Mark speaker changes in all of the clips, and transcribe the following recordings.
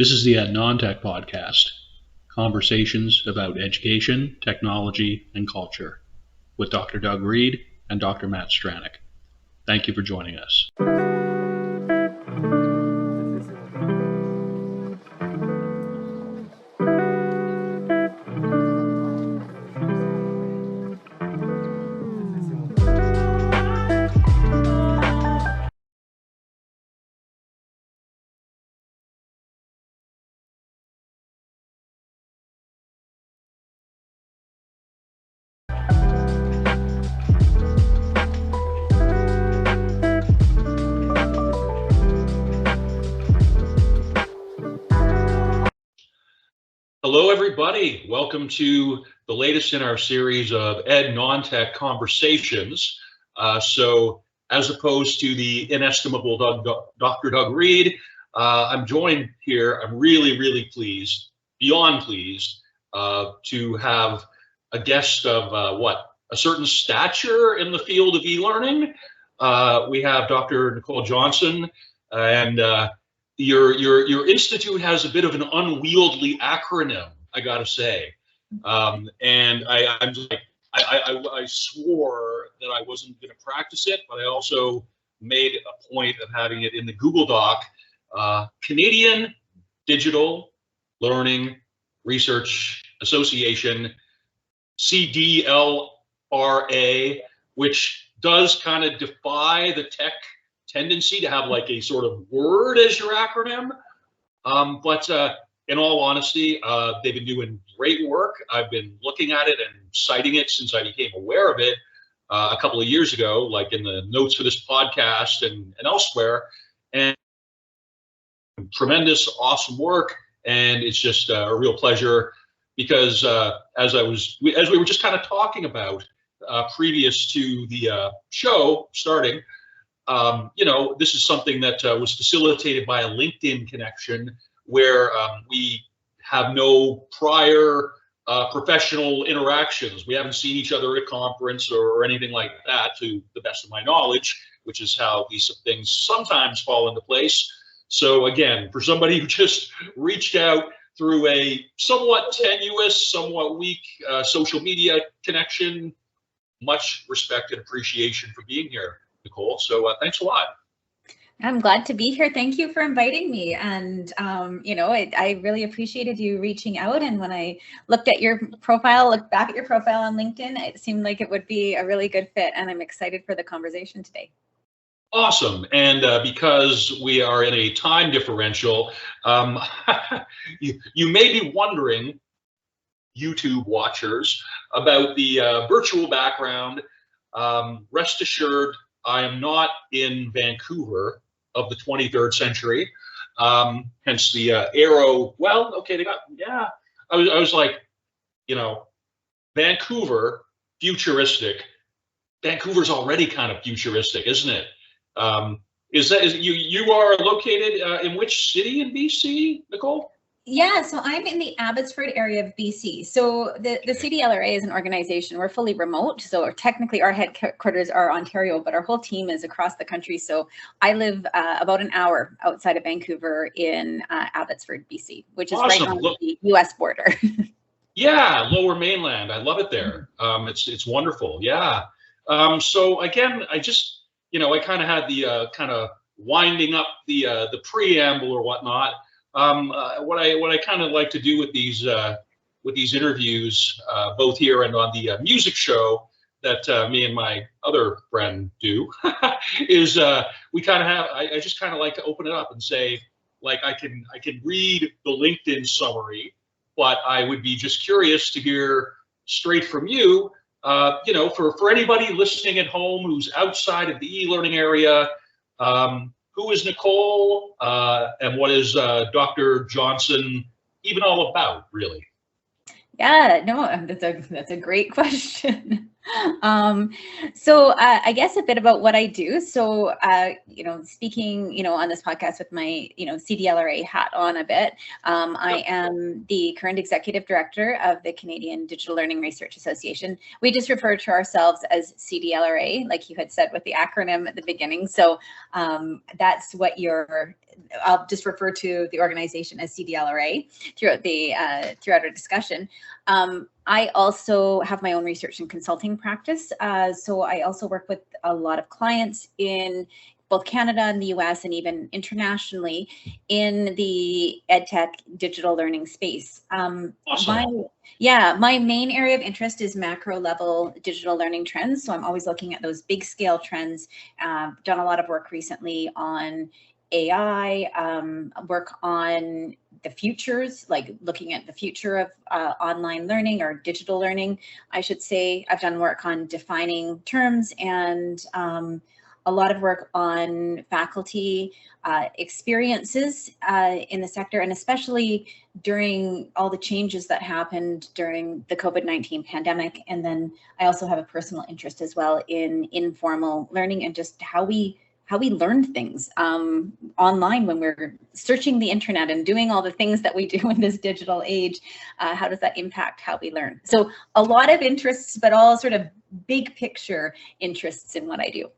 Speaker 1: This is the Non-Tech Podcast, conversations about education, technology, and culture, with Dr. Doug Reed and Dr. Matt Stranick. Thank you for joining us. Hello, everybody. Welcome to the latest in our series of Ed Non-Tech Conversations. So as opposed to the inestimable Dr. Doug Reed, I'm joined here. I'm really pleased, beyond pleased, to have a guest of a certain stature in the field of e-learning. We have Dr. Nicole Johnson, and your institute has a bit of an unwieldy acronym, I gotta say, and I swore that I wasn't going to practice it, but I also made a point of having it in the Google Doc. Canadian Digital Learning Research Association, CDLRA, which does kind of defy the tech tendency to have like a sort of word as your acronym, but in all honesty, they've been doing great work. I've been looking at it and citing it since I became aware of it a couple of years ago, like in the notes for this podcast and elsewhere, and tremendous, awesome work. And it's just a real pleasure because as we were just kind of talking about previous to the show starting, this is something that was facilitated by a LinkedIn connection where we have no prior professional interactions. We haven't seen each other at a conference or anything like that, to the best of my knowledge, which is how these things sometimes fall into place. So again, for somebody who just reached out through a somewhat tenuous, somewhat weak social media connection, much respect and appreciation for being here, Nicole. So thanks a lot.
Speaker 2: I'm glad to be here. Thank you for inviting me. And, I really appreciated you reaching out. And when I looked back at your profile on LinkedIn, it seemed like it would be a really good fit. And I'm excited for the conversation today.
Speaker 1: Awesome. And because we are in a time differential, you may be wondering, YouTube watchers, about the virtual background. Rest assured, I am not in Vancouver of the 23rd century, hence the arrow. Well, okay, I was like, Vancouver, futuristic. Vancouver's already kind of futuristic, isn't it? You are located in which city in BC, Nicole?
Speaker 2: Yeah, so I'm in the Abbotsford area of BC. So the CDLRA is an organization. We're fully remote. So technically our headquarters are Ontario, but our whole team is across the country. So I live about an hour outside of Vancouver in Abbotsford, BC, which is awesome. Right on the US border.
Speaker 1: Yeah, Lower Mainland. I love it there. It's wonderful. Yeah. So again, I just, I kind of had the kind of winding up the preamble or whatnot. What I kind of like to do with these interviews, both here and on the music show that me and my other friend do, is we kind of have. I just kind of like to open it up and say, like, I can read the LinkedIn summary, but I would be just curious to hear straight from you. For anybody listening at home who's outside of the e-learning area. Who is Nicole, and what is Dr. Johnson even all about, really?
Speaker 2: Yeah, no, that's a great question. I guess a bit about what I do. So, speaking, on this podcast with my, CDLRA hat on a bit, I am the current executive director of the Canadian Digital Learning Research Association. We just refer to ourselves as CDLRA, like you had said with the acronym at the beginning. So that's what I'll just refer to the organization as CDLRA throughout our discussion. I also have my own research and consulting practice. So I also work with a lot of clients in both Canada and the US and even internationally in the EdTech digital learning space.
Speaker 1: Awesome.
Speaker 2: My main area of interest is macro level digital learning trends. So I'm always looking at those big scale trends. Done a lot of work recently on AI, work on the futures, like looking at the future of online learning or digital learning, I should say. I've done work on defining terms and a lot of work on faculty experiences in the sector, and especially during all the changes that happened during the COVID-19 pandemic. And then I also have a personal interest as well in informal learning and just how we learn things online when we're searching the internet and doing all the things that we do in this digital age. How does that impact how we learn? So a lot of interests, but all sort of big picture interests in what I do.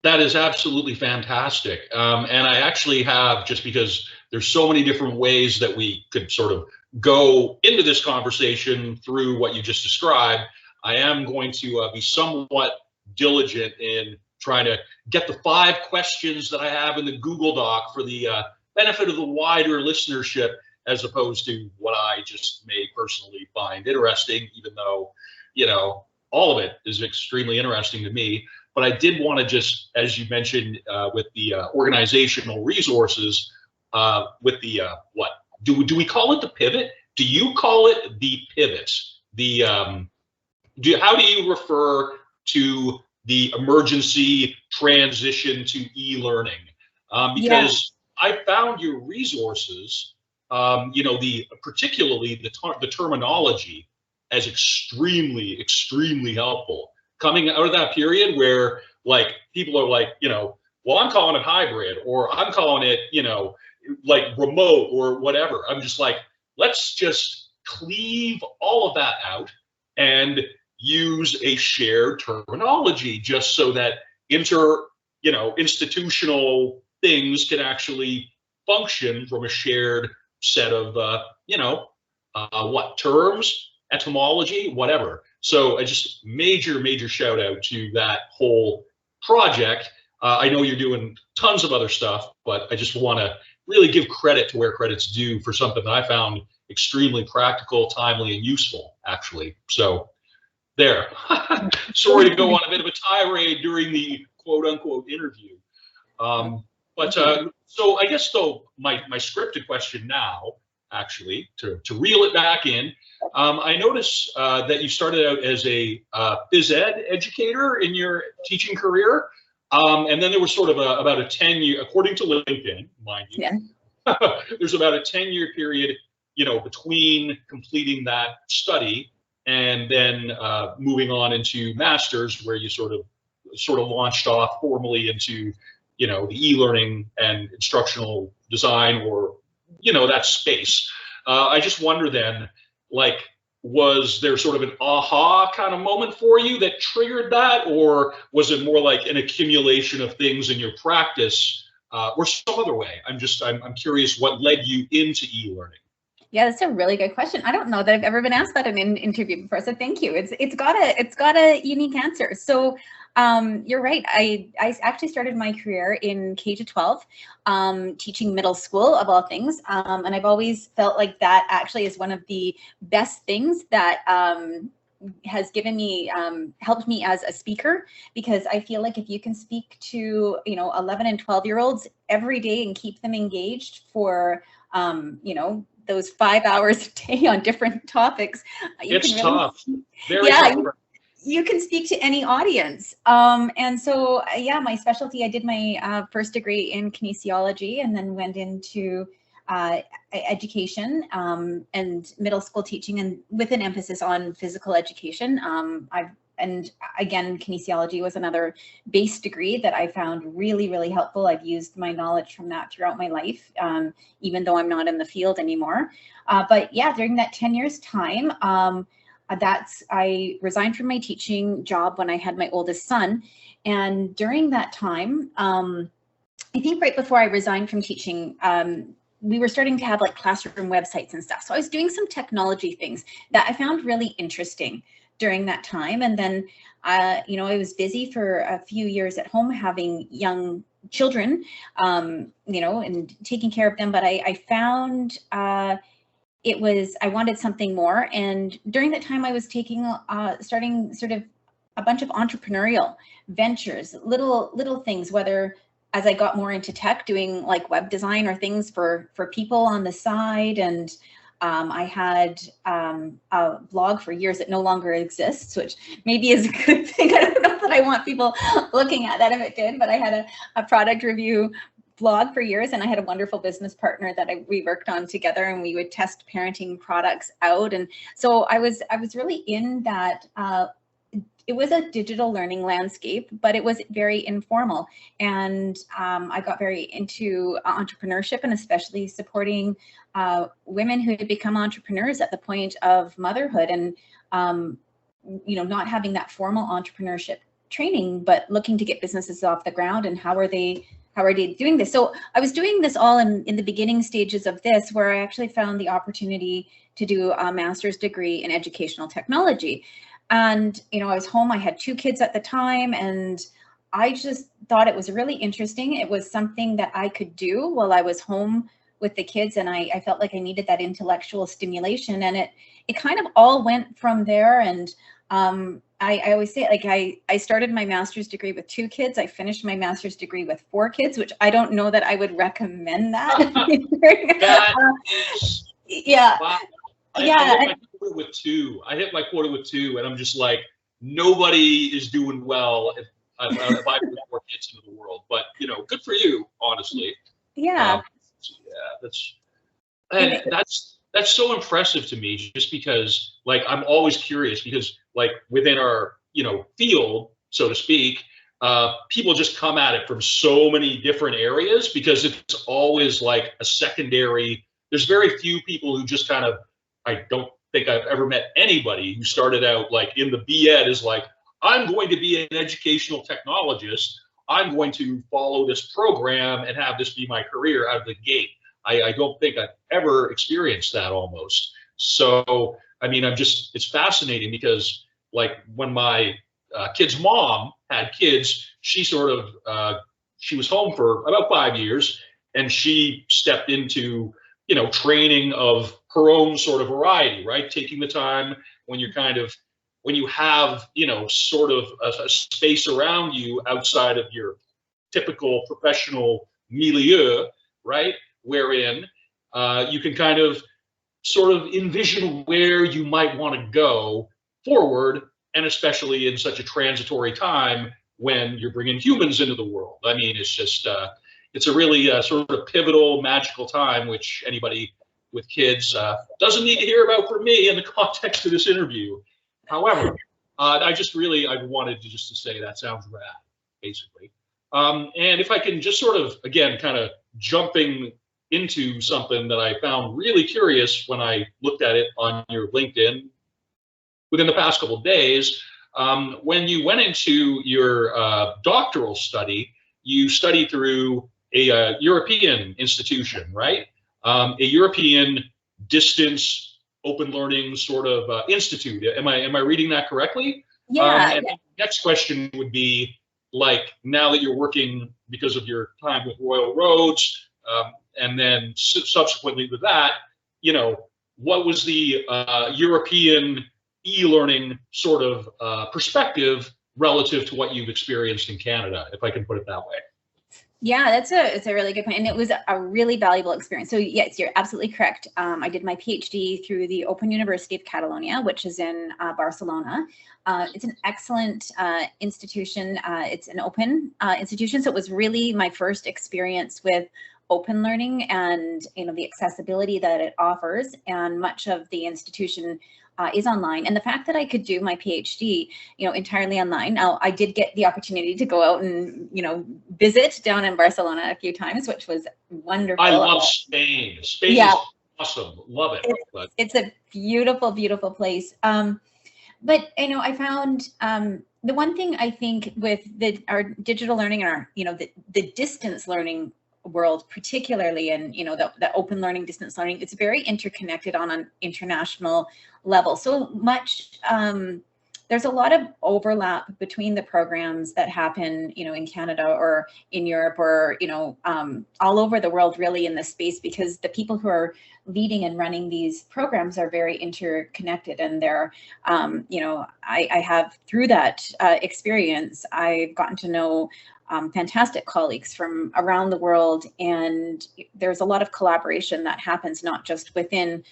Speaker 1: That is absolutely fantastic. And I actually have, just because there's so many different ways that we could sort of go into this conversation through what you just described, I am going to be somewhat diligent in trying to get the 5 questions that I have in the Google Doc for the benefit of the wider listenership, as opposed to what I just may personally find interesting, even though, all of it is extremely interesting to me. But I did want to just, as you mentioned, with the organizational resources, with the what do we call it, the pivot? Do you call it the pivot? How do you refer to the emergency transition to e-learning? Because I found your resources, particularly the terminology, as extremely helpful. Coming out of that period where like people are like, well, I'm calling it hybrid, or I'm calling it, like remote or whatever. I'm just like, let's just cleave all of that out and use a shared terminology, just so that institutional things can actually function from a shared set of, terms, etymology, whatever. So I just major shout out to that whole project. I know you're doing tons of other stuff, but I just want to really give credit to where credit's due for something that I found extremely practical, timely, and useful, actually. So there. Sorry to go on a bit of a tirade during the quote unquote interview. So I guess though my scripted question now, actually, to reel it back in, I noticed that you started out as a phys ed educator in your teaching career, and then there was sort of about a 10-year, according to LinkedIn, mind you, there's about a 10-year period, between completing that study and then moving on into master's, where you sort of launched off formally into, the e-learning and instructional design, or that space. I just wonder then, like, was there sort of an aha kind of moment for you that triggered that, or was it more like an accumulation of things in your practice, or some other way? I'm curious what led you into e-learning.
Speaker 2: Yeah, that's a really good question. I don't know that I've ever been asked that in an interview before, so thank you. It's got a unique answer. So you're right. I actually started my career in K-12, teaching middle school of all things, and I've always felt like that actually is one of the best things that has given me, helped me as a speaker, because I feel like if you can speak to 11 and 12-year-olds every day and keep them engaged for those 5 hours a day on different topics,
Speaker 1: it's tough. Very tough.
Speaker 2: You can speak to any audience. And so, my specialty, I did my first degree in kinesiology and then went into education and middle school teaching, and with an emphasis on physical education. And again, kinesiology was another base degree that I found really, really helpful. I've used my knowledge from that throughout my life, even though I'm not in the field anymore. But yeah, during that 10 years time, I resigned from my teaching job when I had my oldest son. And during that time, I think right before I resigned from teaching, we were starting to have like classroom websites and stuff. So I was doing some technology things that I found really interesting during that time. And then, you know, I was busy for a few years at home having young children, you know, and taking care of them. But I found I wanted something more. And during that time, I was starting sort of a bunch of entrepreneurial ventures, little things, whether as I got more into tech, doing like web design or things for people on the side. And I had a blog for years that no longer exists, which maybe is a good thing. I don't know that I want people looking at that if it did, but I had a product review blog for years, and I had a wonderful business partner that we worked on together, and we would test parenting products out. And so I was really in that. It was a digital learning landscape, but it was very informal. And I got very into entrepreneurship, and especially supporting women who had become entrepreneurs at the point of motherhood, and you know, not having that formal entrepreneurship training, but looking to get businesses off the ground. And how are they doing this? So I was doing this all in the beginning stages of this, where I actually found the opportunity to do a master's degree in educational technology. And, you know, I was home, I had 2 kids at the time, and I just thought it was really interesting. It was something that I could do while I was home with the kids, and I felt like I needed that intellectual stimulation, and it kind of all went from there. And I always say, like, I started my master's degree with 2 kids. I finished my master's degree with 4 kids, which I don't know that I would recommend that. Yeah.
Speaker 1: Wow. I hit my quota with 2. I hit my quota with 2, and I'm just like, nobody is doing well if I put 4 kids into the world. But, you know, good for you, honestly.
Speaker 2: Yeah.
Speaker 1: That's so impressive to me, just because, like, I'm always curious, because, like, within our, you know, field, so to speak, people just come at it from so many different areas, because it's always like a secondary. There's very few people who just kind of, I don't think I've ever met anybody who started out like in the B.Ed is like, I'm going to be an educational technologist. I'm going to follow this program and have this be my career out of the gate. I don't think I've ever experienced that almost. So, I mean, it's fascinating, because like when my kid's mom had kids, she sort of, she was home for about 5 years, and she stepped into, you know, training of her own sort of variety, right? Taking the time when you have, you know, sort of a space around you outside of your typical professional milieu, right? Wherein you can kind of sort of envision where you might want to go forward, and especially in such a transitory time when you're bringing humans into the world. I mean, it's just, it's a really sort of pivotal, magical time, which anybody with kids doesn't need to hear about from me in the context of this interview. However, I wanted to say that sounds rad, basically. And if I can just sort of, again, kind of jumping into something that I found really curious when I looked at it on your LinkedIn within the past couple of days, when you went into your doctoral study, you studied through a European institution, right? A European distance open learning sort of institute. Am I reading that correctly?
Speaker 2: Yeah.
Speaker 1: And the next question would be, like, now that you're working because of your time with Royal Roads, and then subsequently to that, you know, what was the European e-learning sort of perspective relative to what you've experienced in Canada, if I can put it that way?
Speaker 2: Yeah, it's a really good point. And it was a really valuable experience. So yes, you're absolutely correct. I did my PhD through the Open University of Catalonia, which is in Barcelona. It's an excellent institution. It's an open institution. So it was really my first experience with open learning and, the accessibility that it offers, and much of the institution is online. And the fact that I could do my PhD, entirely online. Now, I did get the opportunity to go out and, visit down in Barcelona a few times, which was wonderful.
Speaker 1: I love Spain. Spain is awesome. Love it.
Speaker 2: It's a beautiful, beautiful place. But, I found the one thing I think with our digital learning and our, the distance learning world, particularly, and the open learning, distance learning, it's very interconnected on an international level. So much there's a lot of overlap between the programs that happen, in Canada or in Europe or, all over the world, really, in this space, because the people who are leading and running these programs are very interconnected. And they're, I have, through that experience, I've gotten to know fantastic colleagues from around the world. And there's a lot of collaboration that happens, not just within,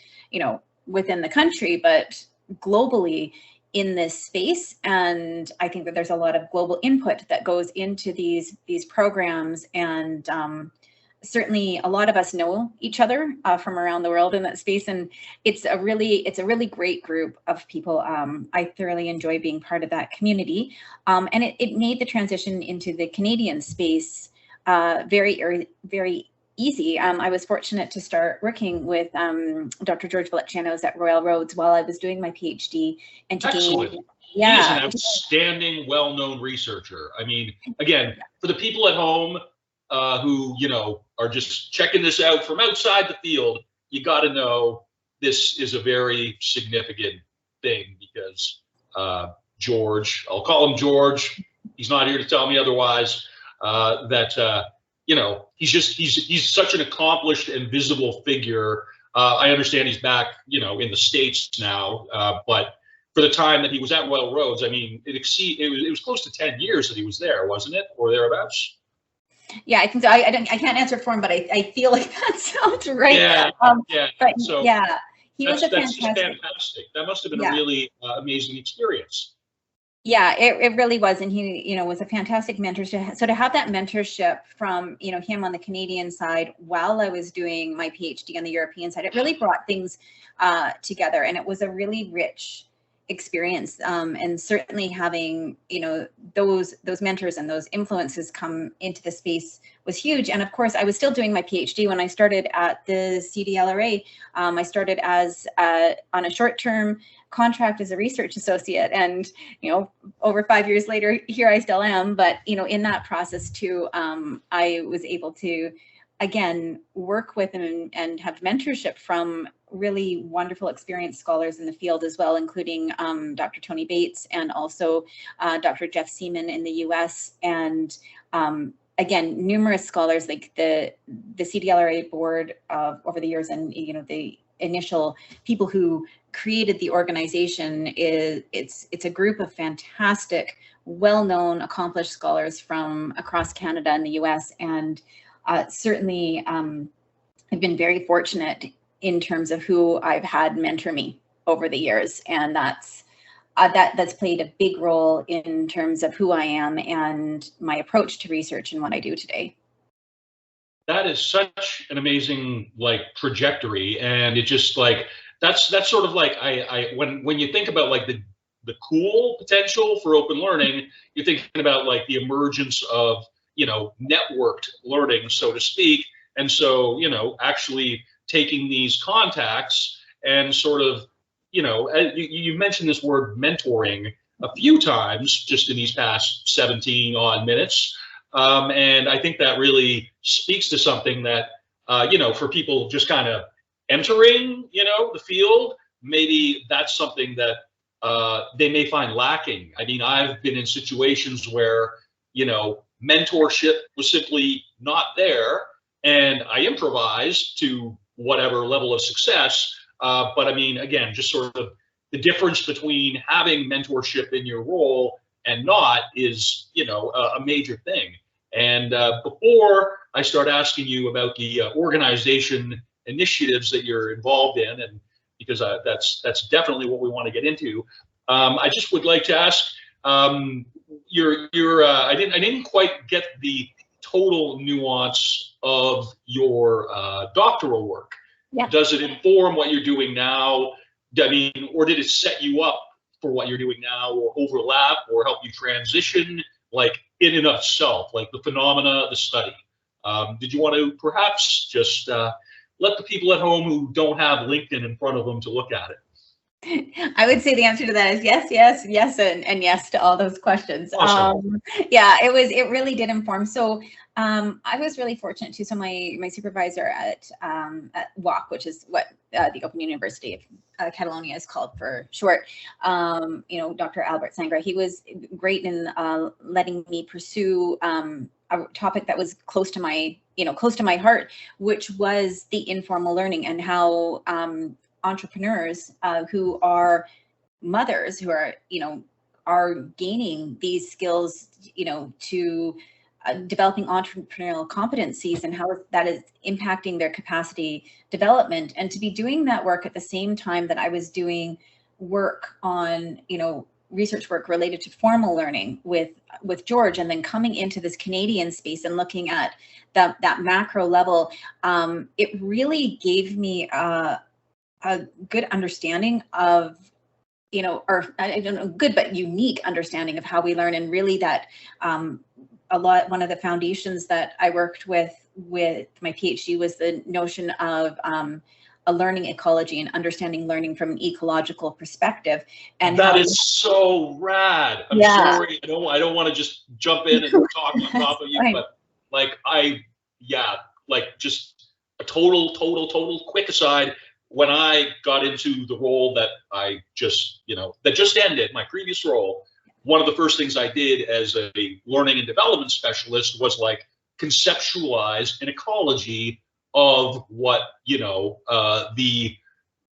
Speaker 2: within the country, but globally in this space. And I think that there's a lot of global input that goes into these programs. And certainly a lot of us know each other from around the world in that space. And it's a really great group of people. I thoroughly enjoy being part of that community. And it made the transition into the Canadian space very easy. I was fortunate to start working with Dr. George Valencianos at Royal Roads while I was doing my PhD. And
Speaker 1: excellent. He is an outstanding, well-known researcher. I mean, again, for the people at home who, are just checking this out from outside the field, you got to know this is a very significant thing, because George, I'll call him George, he's not here to tell me otherwise, he's such an accomplished and visible figure. I understand he's back, in the States now, but for the time that he was at Royal Roads, I mean, it was close to 10 years that he was there, wasn't it, or thereabouts?
Speaker 2: Yeah, I think so. I can't answer for him, but I feel like that sounds right.
Speaker 1: Yeah,
Speaker 2: But
Speaker 1: so
Speaker 2: he was
Speaker 1: that's just fantastic. That must have been a really amazing experience.
Speaker 2: Yeah, it really was. And he, was a fantastic mentor. So to have that mentorship from, him on the Canadian side while I was doing my PhD on the European side, it really brought things together. And it was a really rich experience. And certainly having, those mentors and those influences come into the space was huge. And of course, I was still doing my PhD when I started at the CDLRA. I started as on a short-term contract as a research associate, and over 5 years later, here I still am. But in that process too, I was able to again work with and have mentorship from really wonderful, experienced scholars in the field as well, including Dr. Tony Bates and also Dr. Jeff Seaman in the US, and again, numerous scholars like the CDLRA board over the years, and the initial people who created the organization. It's a group of fantastic, well-known, accomplished scholars from across Canada and the US, and certainly I've been very fortunate in terms of who I've had mentor me over the years, and that's played a big role in terms of who I am and my approach to research and what I do today.
Speaker 1: That is such an amazing trajectory, and it just that's sort of I when you think about the cool potential for open learning, you're thinking about the emergence of networked learning, so to speak. And so actually taking these contacts and sort of you mentioned this word mentoring a few times just in these past 17 odd minutes, and I think that really speaks to something that for people just kind of entering the field, maybe that's something that they may find lacking. I mean, I've been in situations where mentorship was simply not there, and I improvised to whatever level of success. But I mean, again, just sort of the difference between having mentorship in your role and not is, a major thing. And before I start asking you about the organization initiatives that you're involved in, and because that's definitely what we want to get into, I just would like to ask, I didn't quite get the total nuance of your doctoral work?
Speaker 2: Yeah.
Speaker 1: Does it inform what you're doing now? I mean, or did it set you up for what you're doing now, or overlap, or help you transition, like in and of itself, like the phenomena, the study? Did you want to perhaps just let the people at home who don't have LinkedIn in front of them to look at it?
Speaker 2: I would say the answer to that is yes, yes, yes, and yes to all those questions.
Speaker 1: Awesome.
Speaker 2: Yeah, it really did inform. So I was really fortunate too. So my supervisor at WOC, which is what the Open University of Catalonia is called for short, Dr. Albert Sangra, he was great in letting me pursue a topic that was close to my heart, which was the informal learning, and how entrepreneurs who are mothers, who are gaining these skills, to developing entrepreneurial competencies, and how that is impacting their capacity development. And to be doing that work at the same time that I was doing work on, research work related to formal learning with George, and then coming into this Canadian space and looking at that macro level, it really gave me a good understanding of, or I don't know, good but unique understanding of how we learn. And really that one of the foundations that I worked with my PhD was the notion of a learning ecology, and understanding learning from an ecological perspective. And
Speaker 1: that is so rad. I'm sorry, I don't want to just jump in and talk on top of you, but just a total quick aside. When I got into the role that I just ended, my previous role, one of the first things I did as a learning and development specialist was like conceptualize an ecology of what, the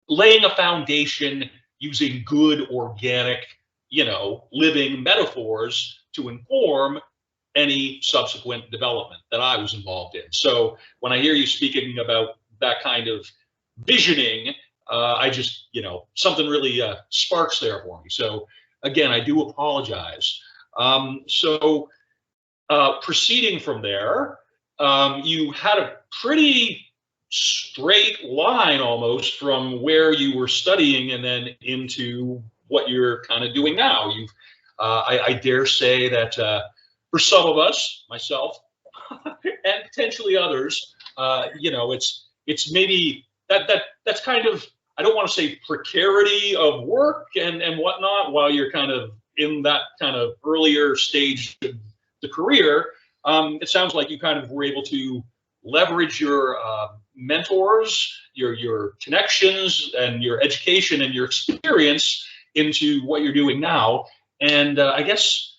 Speaker 1: laying a foundation using good organic, living metaphors to inform any subsequent development that I was involved in. So when I hear you speaking about that kind of visioning, I just, something really sparks there for me. So again, I do apologize. Proceeding from there, you had a pretty straight line almost from where you were studying and then into what you're kind of doing now. I dare say that for some of us, myself, and potentially others, it's maybe that's kind of, I don't want to say precarity of work and whatnot while you're kind of in that kind of earlier stage of the career. It sounds like you kind of were able to leverage your mentors, your connections, and your education and your experience into what you're doing now. And I guess,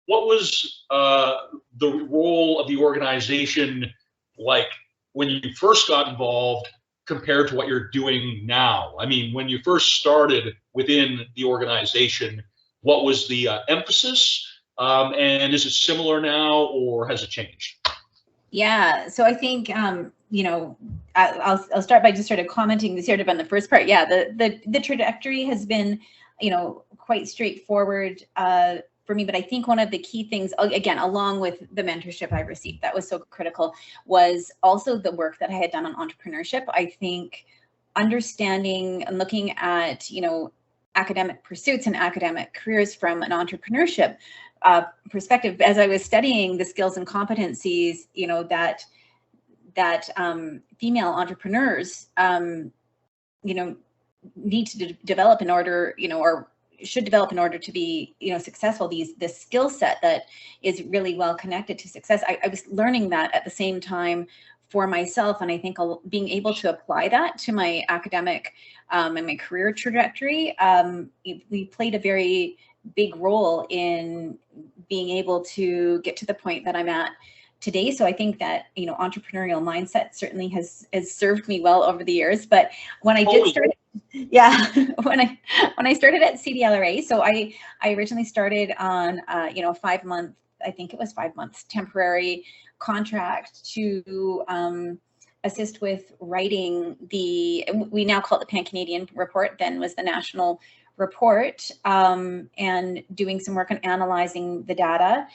Speaker 1: what was the role of the organization like when you first got involved compared to what you're doing now? I mean, when you first started within the organization, what was the emphasis? And is it similar now, or has it changed?
Speaker 2: Yeah, so I think, I'll start by just sort of commenting sort of on the first part. Yeah, the trajectory has been, quite straightforward for me. But I think one of the key things, again, along with the mentorship I received, that was so critical, was also the work that I had done on entrepreneurship. I think understanding and looking at, academic pursuits and academic careers from an entrepreneurship perspective, as I was studying the skills and competencies, that female entrepreneurs, need to develop in order, or should develop in order to be, successful. This skill set that is really well connected to success. I was learning that at the same time for myself, and I think being able to apply that to my academic and my career trajectory, we played a very big role in being able to get to the point that I'm at today. So I think that, entrepreneurial mindset certainly has served me well over the years. But when I did start, when I started at CDLRA, so I originally started on, 5 month, I think it was 5 months temporary contract to assist with writing we now call it the Pan-Canadian report, then was the national report, and doing some work on analyzing the data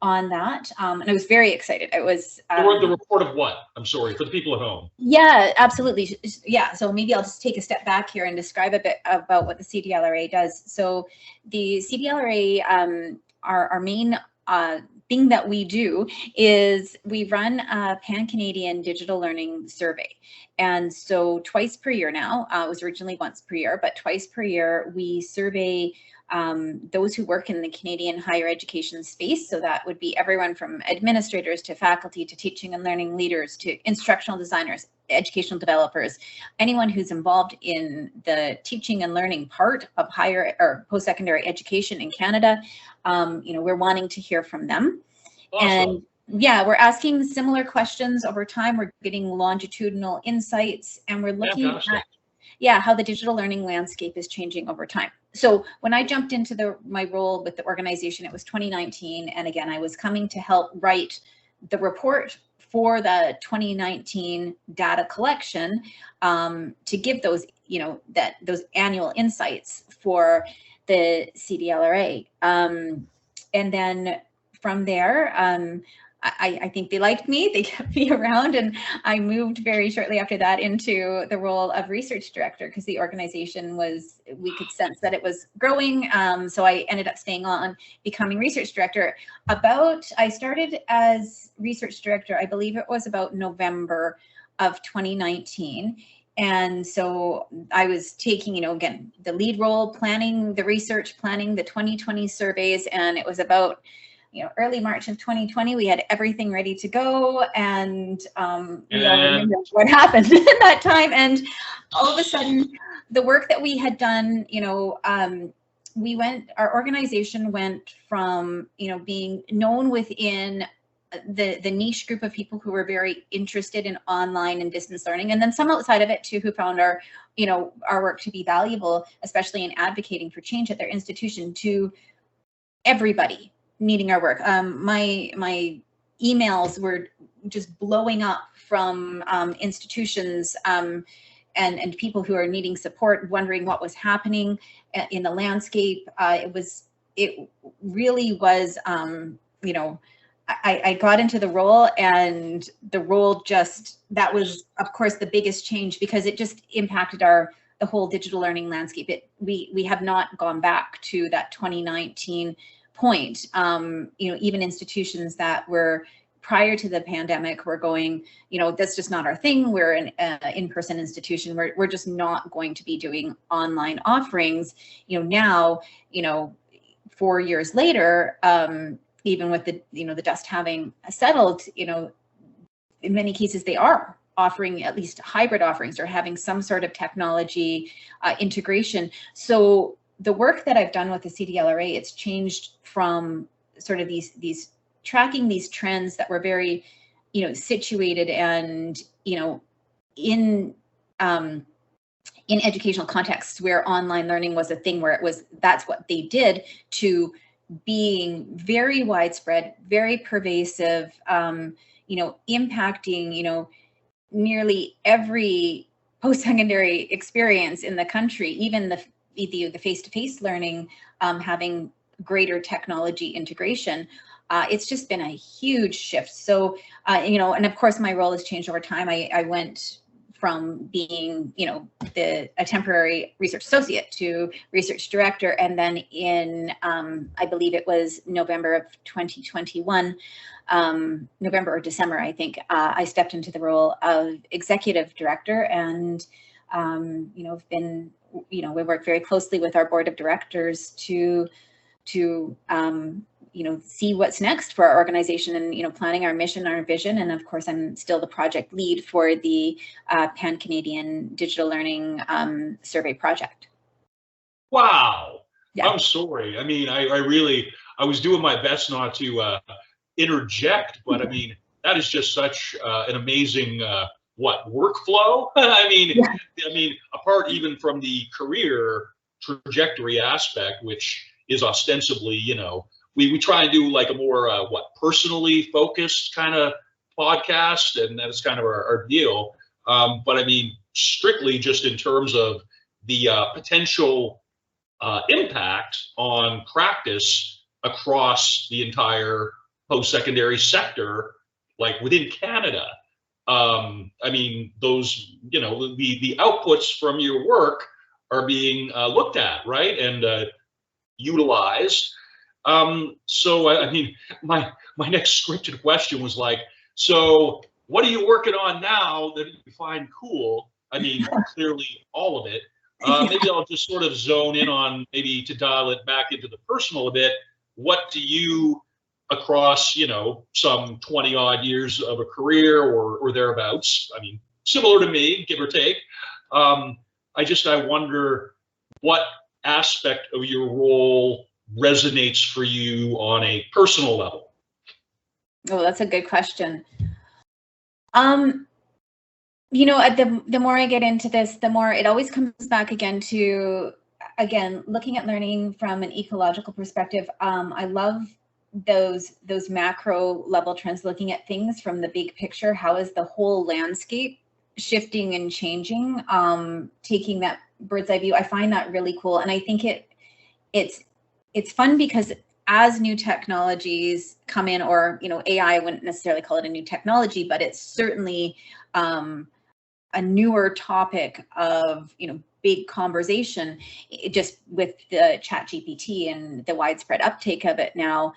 Speaker 2: on that, and I was very excited. It was
Speaker 1: the report of what? I'm sorry for the people at home.
Speaker 2: Yeah, absolutely. Yeah, so maybe I'll just take a step back here and describe a bit about what the CDLRA does. So the CDLRA, our main thing that we do is we run a Pan-Canadian digital learning survey. And so twice per year now, it was originally once per year, but twice per year we survey those who work in the Canadian higher education space. So that would be everyone from administrators to faculty to teaching and learning leaders to instructional designers, educational developers, anyone who's involved in the teaching and learning part of higher or post-secondary education in Canada. We're wanting to hear from them.
Speaker 1: Awesome.
Speaker 2: And yeah, we're asking similar questions over time. We're getting longitudinal insights, and we're looking at how the digital learning landscape is changing over time. So when I jumped into my role with the organization, it was 2019. And again, I was coming to help write the report for the 2019 data collection to give those, those annual insights for the CDLRA. And then from there, I think they liked me, they kept me around, and I moved very shortly after that into the role of research director because the organization we could sense that it was growing. So I ended up staying on, becoming research director. I started as research director, I believe it was about November of 2019. And so I was taking, again, the lead role, planning the research, planning the 2020 surveys, and it was about early March of 2020, we had everything ready to go, and we all remember what happened at that time. And all of a sudden, the work that we had done, our organization went from, being known within the niche group of people who were very interested in online and distance learning, and then some outside of it too, who found our work to be valuable, especially in advocating for change at their institution, to everybody needing our work. My emails were just blowing up from institutions and people who are needing support, wondering what was happening in the landscape. It really was, I got into the role, and the role that was, of course, the biggest change because it just impacted the whole digital learning landscape. We have not gone back to that 2019 point. Even institutions that were prior to the pandemic were going, that's just not our thing. We're an in-person institution. We're just not going to be doing online offerings. Now, 4 years later, even with the dust having settled, in many cases they are offering at least hybrid offerings or having some sort of technology integration. So the work that I've done with the CDLRA, it's changed from sort of these tracking these trends that were very, situated and, in educational contexts where online learning was a thing, where that's what they did, to being very widespread, very pervasive, impacting, nearly every post-secondary experience in the country, even the face-to-face learning, having greater technology integration. It's just been a huge shift. So, and of course my role has changed over time. I went from being, a temporary research associate to research director. And then in, I believe it was November of 2021, November or December, I think, I stepped into the role of executive director, and, have been, we work very closely with our board of directors to see what's next for our organization, and, planning our mission, our vision. And of course, I'm still the project lead for the Pan-Canadian Digital Learning Survey project.
Speaker 1: Wow.
Speaker 2: Yeah.
Speaker 1: I'm sorry. I mean, I was doing my best not to interject, but I mean, that is just such an amazing workflow. I mean, apart even from the career trajectory aspect, which is ostensibly, we try and do like a more personally focused kind of podcast, and that's kind of our deal. But I mean, strictly just in terms of the potential impact on practice across the entire post-secondary sector, like within Canada. I mean, those, you know, the outputs from your work are being looked at, right, and utilized. So I mean, my next scripted question was like, so what are you working on now that you find cool? I mean, clearly all of it. Maybe I'll just sort of zone in on, maybe to dial it back into the personal a bit. What do you, across, you know, some 20 odd years of a career or thereabouts, I mean, similar to me, give or take, I wonder what aspect of your role resonates for you on a personal level?
Speaker 2: Oh, that's a good question. You know, the more I get into this, the more it always comes back again to, looking at learning from an ecological perspective. I love those macro level trends, looking at things from the big picture. How is the whole landscape shifting and changing? Taking that bird's eye view, I find that really cool, and I think it's fun because as new technologies come in, or, you know, AI, I wouldn't necessarily call it a new technology, but it's certainly a newer topic of, you know, big conversation, just with the ChatGPT and the widespread uptake of it now,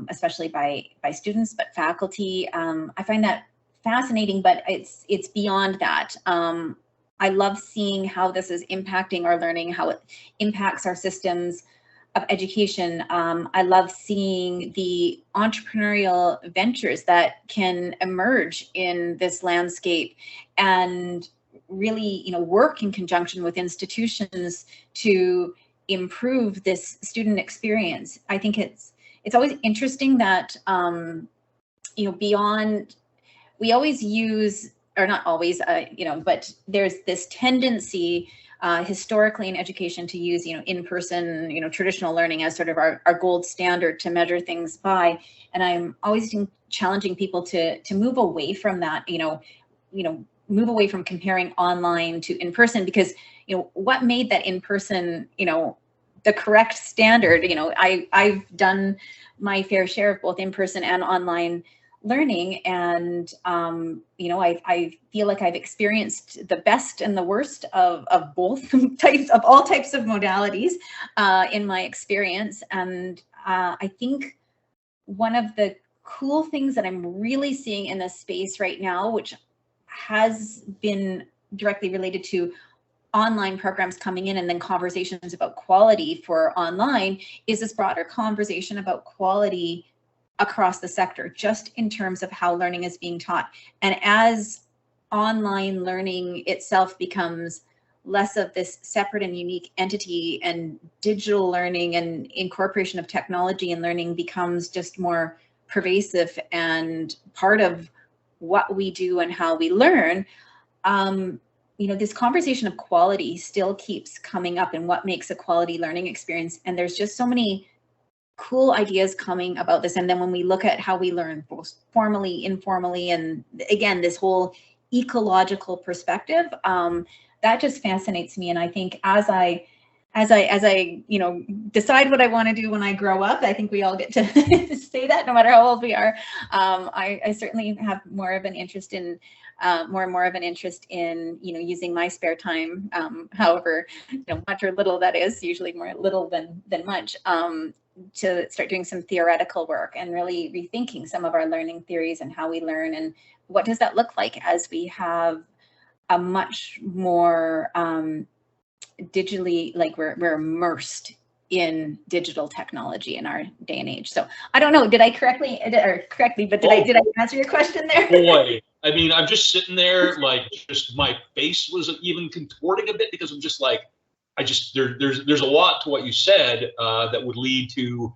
Speaker 2: especially by students, but faculty. I find that fascinating, but it's beyond that. I love seeing how this is impacting our learning, how it impacts our systems of education. I love seeing the entrepreneurial ventures that can emerge in this landscape, and really, you know, work in conjunction with institutions to improve this student experience. I think it's always interesting that, you know, beyond, we always use, or not always, you know, but there's this tendency historically in education to use, you know, in-person, you know, traditional learning as sort of our gold standard to measure things by. And I'm always challenging people to move away from that, you know, move away from comparing online to in-person, because, you know, what made that in-person, you know, the correct standard? You know, I've done my fair share of both in-person and online learning, and you know, I feel like I've experienced the best and the worst of both types, of all types of modalities in my experience. And I think one of the cool things that I'm really seeing in this space right now, which has been directly related to online programs coming in and then conversations about quality for online, is this broader conversation about quality across the sector, just in terms of how learning is being taught. And as online learning itself becomes less of this separate and unique entity, and digital learning and incorporation of technology and learning becomes just more pervasive and part of what we do and how we learn, you know, this conversation of quality still keeps coming up, and what makes a quality learning experience. And there's just so many cool ideas coming about this. And then when we look at how we learn, both formally, informally, and again, this whole ecological perspective, that just fascinates me. And I think as I, you know, decide what I want to do when I grow up, I think we all get to say that no matter how old we are. I certainly have more of an interest in, more and more of an interest in, you know, using my spare time, however, you know, much or little that is, usually more little than much, to start doing some theoretical work and really rethinking some of our learning theories and how we learn, and what does that look like as we have a much more digitally, like we're immersed in digital technology in our day and age. So I don't know, did I correctly, but did I answer your question there?
Speaker 1: Boy, I mean, I'm just sitting there, like, just my face was even contorting a bit, because I'm just like, there's a lot to what you said that would lead to,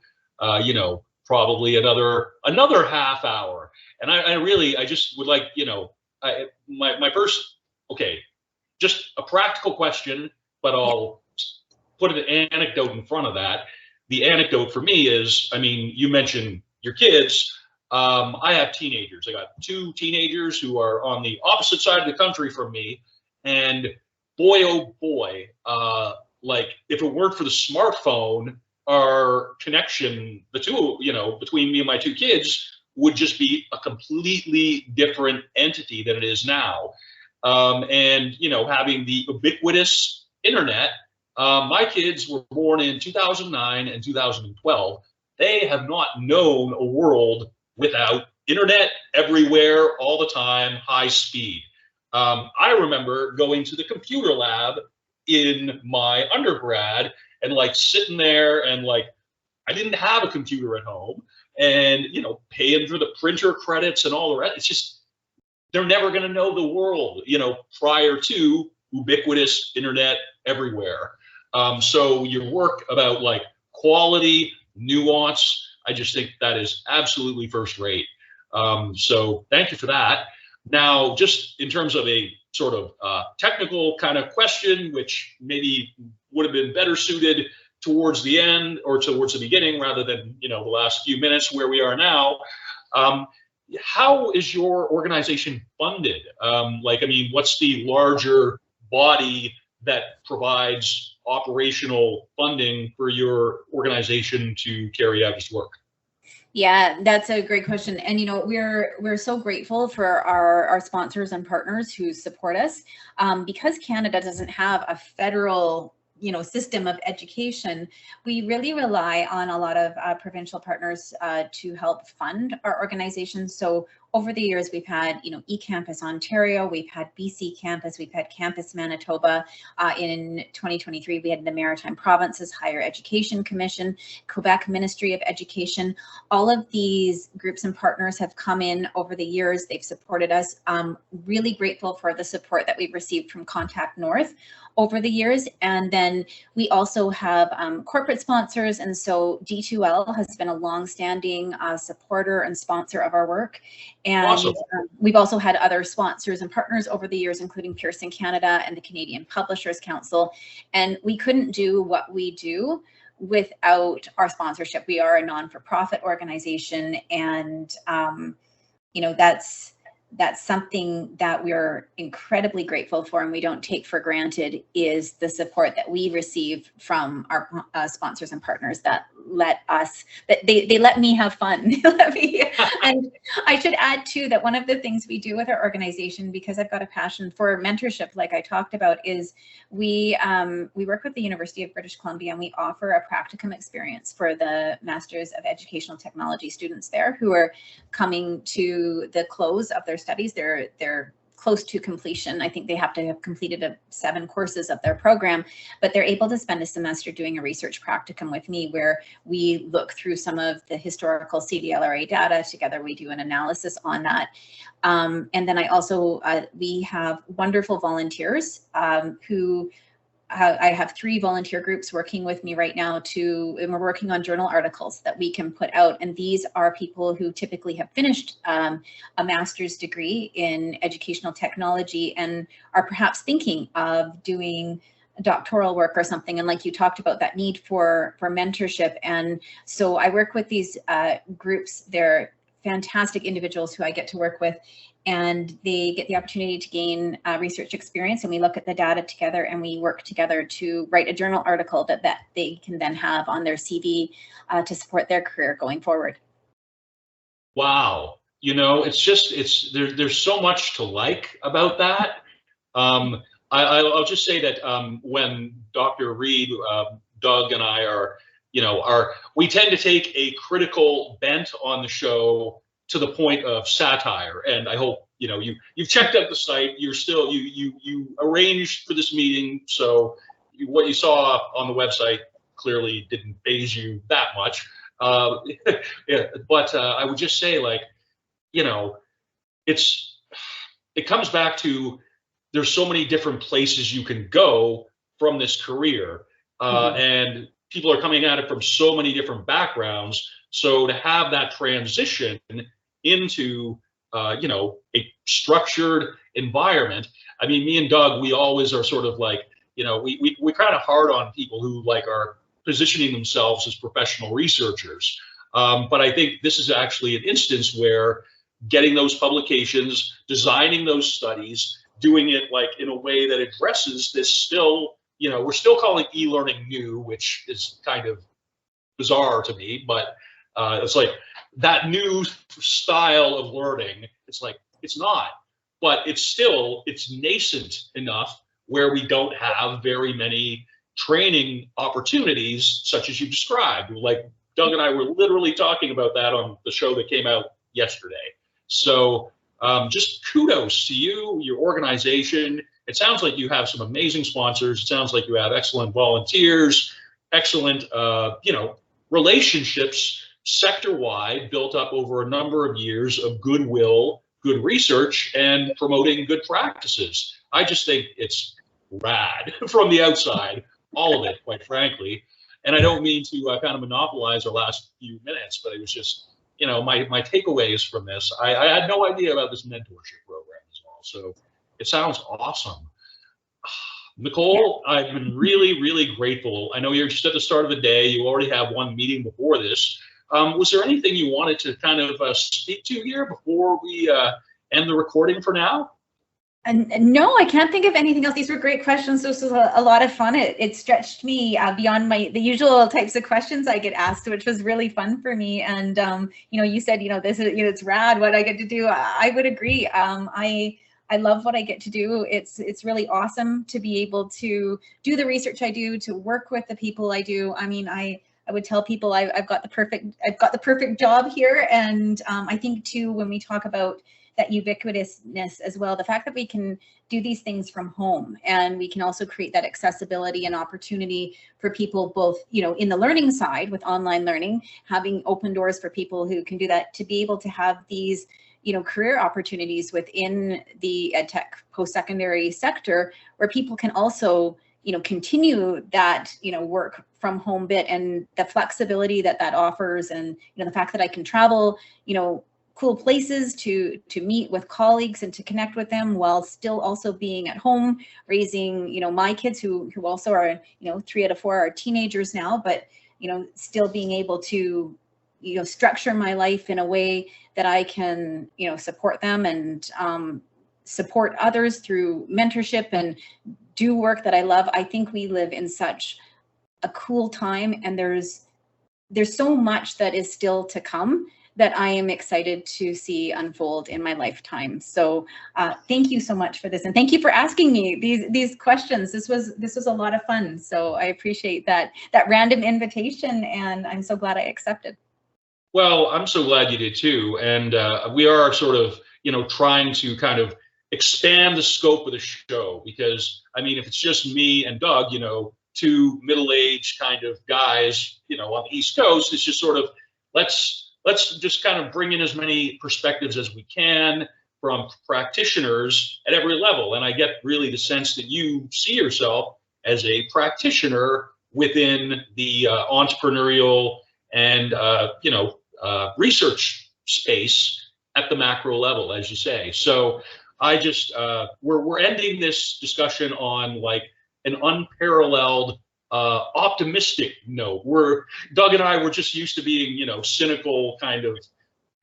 Speaker 1: you know, probably another half hour. And I just would like, you know, my first, okay, just a practical question, but I'll put an anecdote in front of that. The anecdote for me is, I mean, you mentioned your kids. I have teenagers. I got 2 teenagers who are on the opposite side of the country from me, and boy, oh boy, like, if it weren't for the smartphone, our connection, the two, between me and my two kids, would just be a completely different entity than it is now. And having the ubiquitous internet, my kids were born in 2009 and 2012. They have not known a world without internet everywhere, all the time, high speed. I remember going to the computer lab in my undergrad and like sitting there and like, I didn't have a computer at home, and paying for the printer credits and all the rest. It's just, they're never going to know the world, prior to ubiquitous internet everywhere. So your work about like quality, nuance, I just think that is absolutely first rate. So thank you for that. Now, just in terms of a sort of technical kind of question, which maybe would have been better suited towards the end or towards the beginning rather than the last few minutes where we are now. How is your organization funded? What's the larger body that provides operational funding for your organization to carry out its work?
Speaker 2: Yeah, that's a great question. And we're so grateful for our sponsors and partners who support us, because Canada doesn't have a federal system of education. We really rely on a lot of provincial partners to help fund our organization. So over the years, we've had, eCampus Ontario, we've had BC Campus, we've had Campus Manitoba. In 2023, we had the Maritime Provinces Higher Education Commission, Quebec Ministry of Education. All of these groups and partners have come in over the years. They've supported us. Really grateful for the support that we've received from Contact North over the years. And then we also have corporate sponsors. And so D2L has been a longstanding supporter and sponsor of our work. And
Speaker 1: awesome.
Speaker 2: We've also had other sponsors and partners over the years, including Pearson Canada and the Canadian Publishers Council. And we couldn't do what we do without our sponsorship. We are a non-for-profit organization, and that's something that we're incredibly grateful for, and we don't take for granted, is the support that we receive from our sponsors and partners that they let me have fun. And I should add too that one of the things we do with our organization, because I've got a passion for mentorship, like I talked about, is we work with the University of British Columbia, and we offer a practicum experience for the Masters of Educational Technology students there who are coming to the close of their studies. They're close to completion. I think they have to have completed 7 courses of their program, but they're able to spend a semester doing a research practicum with me, where we look through some of the historical CDLRA data together. We do an analysis on that. And then I also, we have wonderful volunteers who I have 3 volunteer groups working with me right now and we're working on journal articles that we can put out. And these are people who typically have finished a master's degree in educational technology and are perhaps thinking of doing doctoral work or something. And like you talked about, that need for mentorship. And so I work with these groups. They're fantastic individuals who I get to work with, and they get the opportunity to gain research experience, and we look at the data together, and we work together to write a journal article that they can then have on their CV to support their career going forward.
Speaker 1: Wow. There's so much to like about that. I'll just say that when Dr. Reed, Doug and I we tend to take a critical bent on the show to the point of satire. And I hope, you've checked out the site, you arranged for this meeting. So what you saw on the website clearly didn't faze you that much. Yeah, but I would just say, it comes back to, there's so many different places you can go from this career, and people are coming at it from so many different backgrounds. So to have that transition into, a structured environment. I mean, me and Doug, we always are sort of like, we're kind of hard on people who are positioning themselves as professional researchers. But I think this is actually an instance where getting those publications, designing those studies, doing it in a way that addresses this still, we're still calling e-learning new, which is kind of bizarre to me, but it's like that new style of learning. It's like, it's not, but it's nascent enough where we don't have very many training opportunities such as you described. Like Doug and I were literally talking about that on the show that came out yesterday. So just kudos to you, your organization. It sounds like you have some amazing sponsors. It sounds like you have excellent volunteers, excellent, relationships sector-wide built up over a number of years of goodwill, good research, and promoting good practices. I just think it's rad from the outside, all of it, quite frankly. And I don't mean to kind of monopolize our last few minutes, but it was just, my takeaways from this. I had no idea about this mentorship program as well. So it sounds awesome. Nicole, I've been really, really grateful. I know you're just at the start of the day. You already have one meeting before this. Was there anything you wanted to kind of speak to here before we end the recording for now?
Speaker 2: No, I can't think of anything else. These were great questions. This was a lot of fun. It stretched me beyond the usual types of questions I get asked, which was really fun for me. And you said, this is, it's rad what I get to do. I would agree. I love what I get to do. It's really awesome to be able to do the research I do, to work with the people I do. I mean, I would tell people I've got the perfect job here. And I think too, when we talk about that ubiquitousness as well, the fact that we can do these things from home, and we can also create that accessibility and opportunity for people both, in the learning side with online learning, having open doors for people who can do that, to be able to have these, career opportunities within the EdTech post-secondary sector, where people can also, continue that, work from home bit, and the flexibility that offers, and, the fact that I can travel, cool places to meet with colleagues and to connect with them while still also being at home, raising, my kids who also are, 3 out of 4 are teenagers now, but, still being able to, structure my life in a way that I can, support them and support others through mentorship and do work that I love. I think we live in such a cool time, and there's so much that is still to come that I am excited to see unfold in my lifetime. So thank you so much for this, and thank you for asking me these questions. This was a lot of fun. So I appreciate that random invitation, and I'm so glad I accepted.
Speaker 1: Well, I'm so glad you did too. And we are sort of, trying to kind of expand the scope of the show, because I mean, if it's just me and Doug, 2 middle-aged kind of guys, on the East Coast, it's just sort of, let's just kind of bring in as many perspectives as we can from practitioners at every level. And I get really the sense that you see yourself as a practitioner within the entrepreneurial and research space at the macro level, as you say. So I just we're ending this discussion on like an unparalleled optimistic note. Doug and I were just used to being, cynical, kind of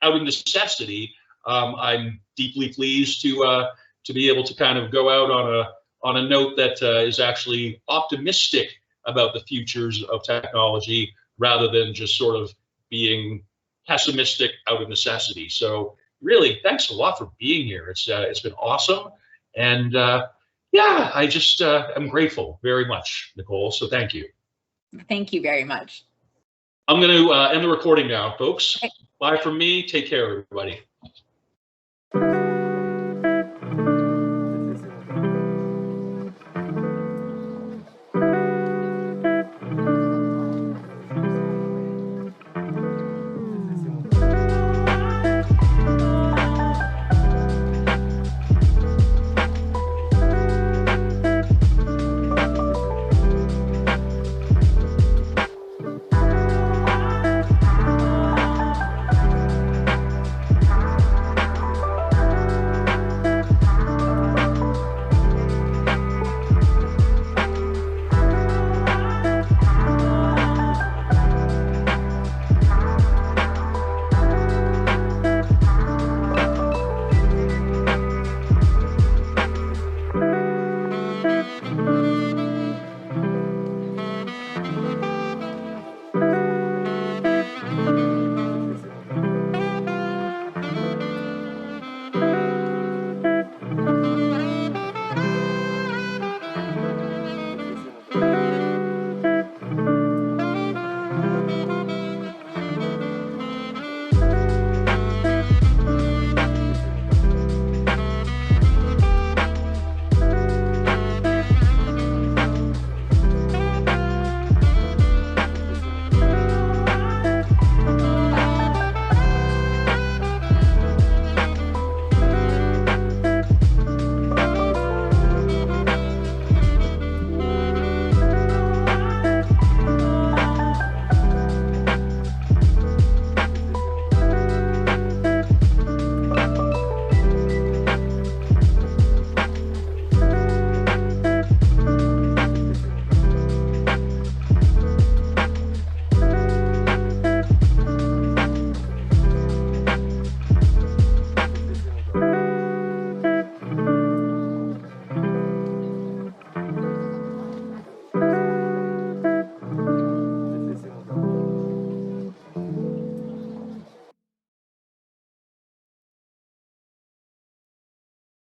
Speaker 1: out of necessity. I'm deeply pleased to be able to kind of go out on a note that is actually optimistic about the futures of technology, rather than just sort of being pessimistic out of necessity. So really, thanks a lot for being here. It's been awesome, and yeah, I just am grateful very much, Nicole. So thank you.
Speaker 2: Thank you very much.
Speaker 1: I'm going to end the recording now, folks. Bye from me. Take care, everybody.